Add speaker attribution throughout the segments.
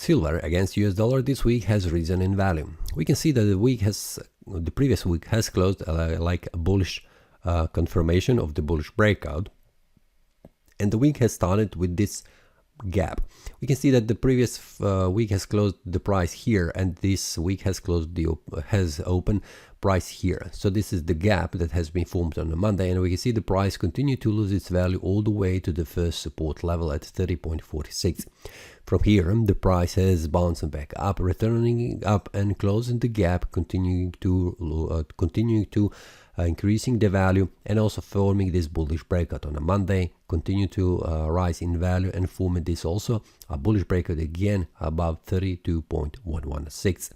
Speaker 1: Silver against US dollar this week has risen in value. We can see that the previous week has closed like a bullish confirmation of the bullish breakout, and the week has started with this gap. We can see that the previous week has closed the price here, and this week has closed has open price here. So this is the gap that has been formed on a Monday, and we can see the price continue to lose its value all the way to the first support level at 30.46. From here, the price has bounced back up, returning up and closing the gap, continuing to increasing the value, and also forming this bullish breakout on a Monday, continue to rise in value and forming this also a bullish breakout again above 32.116.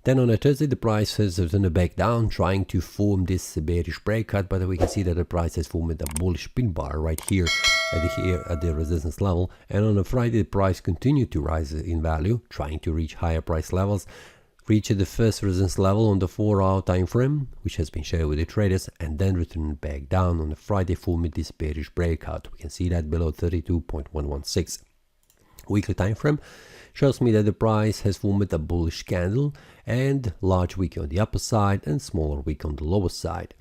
Speaker 1: Then on a Thursday, the price has turned back down, trying to form this bearish breakout, but we can see that the price has formed a bullish pin bar right here at the resistance level. And on a Friday, the price continued to rise in value, trying to reach higher price levels, reach the first resistance level on the 4-hour time frame, which has been shared with the traders, and then return back down on a Friday, forming this bearish breakout. We can see that below 32.116. Weekly time frame shows me that the price has formed a bullish candle and large wick on the upper side and smaller wick on the lower side.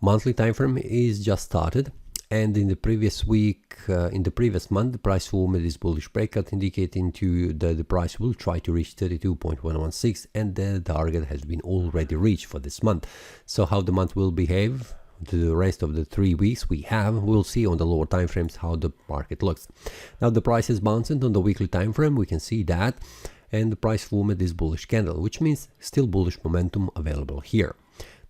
Speaker 1: Monthly time frame is just started, and in the previous week, in the previous month, the price formed this bullish breakout, indicating to that the price will try to reach 32.116, and the target has been already reached for this month. So how the month will behave to the rest of the 3 weeks we'll see on the lower time frames how the market looks. Now the price is bouncing on the weekly time frame, we can see that, and the price formed this bullish candle, which means still bullish momentum available here.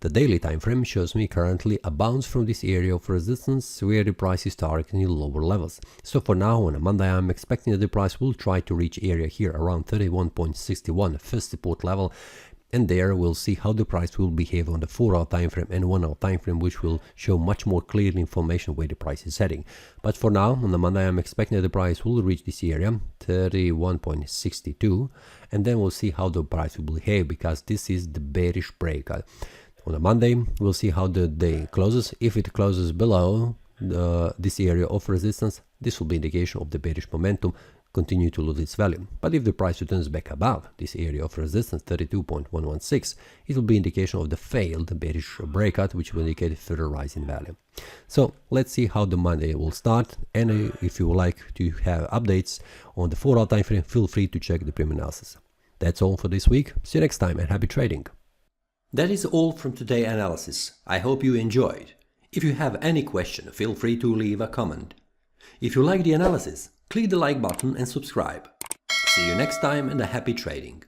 Speaker 1: The daily time frame shows me currently a bounce from this area of resistance where the price is targeting lower levels. So for now, on a Monday, I'm expecting that the price will try to reach area here around 31.61, first support level, and there we'll see how the price will behave on the 4-hour time frame and 1-hour time frame, which will show much more clear information where the price is heading. But for now, on the Monday, I'm expecting that the price will reach this area 31.62, and then we'll see how the price will behave, because this is the bearish breakout. On a Monday, we'll see how the day closes. If it closes below this area of resistance, this will be indication of the bearish momentum continue to lose its value. But if the price returns back above this area of resistance 32.116, it will be indication of the failed bearish breakout, which will indicate further rise in value. So let's see how the Monday will start, and if you would like to have updates on the 4-hour time frame, feel free to check the premium analysis. That's all for this week. See you next time and happy trading. That is all from today's analysis. I hope you enjoyed. If you have any question, feel free to leave a comment. If you like the analysis, click the like button and subscribe. See you next time and a happy trading.